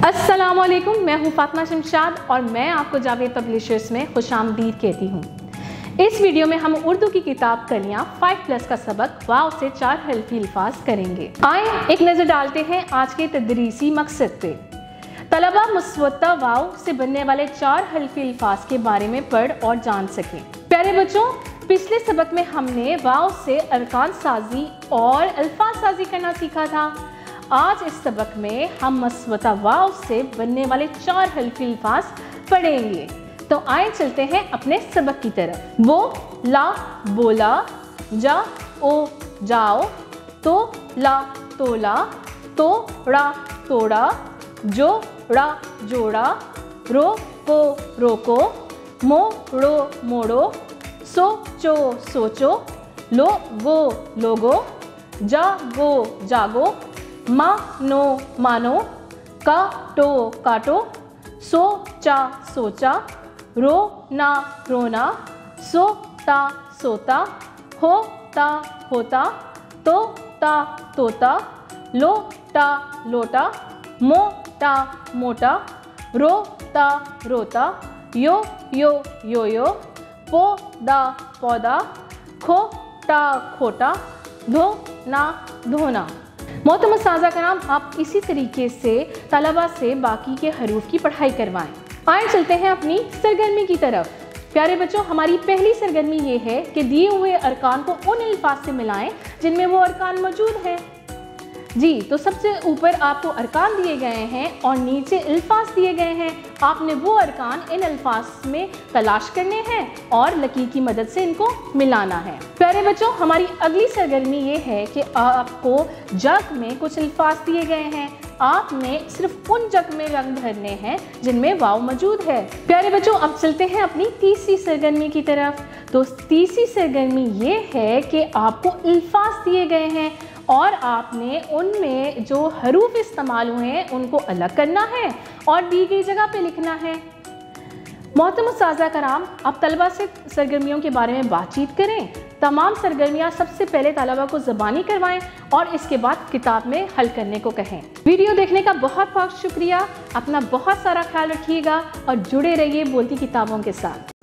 अस्सलामुअलैकुम, मैं हूं फातिमा शमशाद और मैं आपको जावेद पब्लिशर्स में खुशामदीद कहती हूं। इस वीडियो में हम उर्दू की किताब कलियां 5+ का सबक वाव से 4 हल्फी अल्फाज करेंगे। आए एक नज़र डालते हैं आज के तदरीसी मकसद पे। तलबा मुस्वत्ता वाव से बनने वाले 4 हल्फी अल्फाज के बारे में पढ़ और जान सकें। प्यारे बच्चों, पिछले सबक में हमने वाव से अरकान साजी और अल्फाज साजी करना सीखा था। आज इस सबक में हम मुस्वत्ता वाव से बनने वाले 4 हल्फी अल्फाज पढ़ेंगे। तो आए चलते हैं अपने सबक की तरफ। वो ला बोला, जा ओ जाओ, तो ला तोला, तो ड़ा तोड़ा, जो ड़ा जोड़ा, रो को रोको, मो ड़ो मोड़ो, सो चो सोचो, लो गो लोगो, जा गो जागो, मा नो मानो, का टो काटो, सो चा सोचा, रो ना रोना, सो ता सोता, हो ता होता, तो ता तोता, लो टा लोटा, मो टा मोटा, रो ता रोता, यो यो यो, पो दा पौधा, खो टा खोटा, धो ना धोना। मोहतरम साज़ा कराम, आप इसी तरीके से तलबा से बाकी के हरूफ की पढ़ाई करवाएं। आए चलते हैं अपनी सरगर्मी की तरफ। प्यारे बच्चों, हमारी पहली सरगर्मी ये है कि दिए हुए अरकान को उन अल्फाज से मिलाएं जिनमें वो अरकान मौजूद हैं। जी, तो सबसे ऊपर आपको अरकान दिए गए हैं और नीचे अल्फाज दिए गए हैं। आपने वो अरकान इन अल्फाज में तलाश करने हैं और लकीर की मदद से इनको मिलाना है। प्यारे बच्चों, हमारी अगली सरगर्मी ये है कि आपको जग में कुछ अल्फाज दिए गए हैं। आपने सिर्फ उन जग में रंग भरने हैं जिनमें वाव मौजूद है। प्यारे बच्चों, अब चलते हैं अपनी तीसरी सरगर्मी की तरफ। तो तीसरी सरगर्मी ये है कि आपको अल्फाज दिए गए हैं और आपने उनमें जो हरूफ इस्तेमाल हुए हैं उनको अलग करना है और दी गई जगह पे लिखना है। मोहतरम साज़ा कराम, अब तलबा से सरगर्मियों के बारे में बातचीत करें। तमाम सरगर्मियाँ सबसे पहले तलबा को ज़बानी करवाएं और इसके बाद किताब में हल करने को कहें। वीडियो देखने का बहुत बहुत शुक्रिया। अपना बहुत सारा ख्याल रखिएगा और जुड़े रहिए बोलती किताबों के साथ।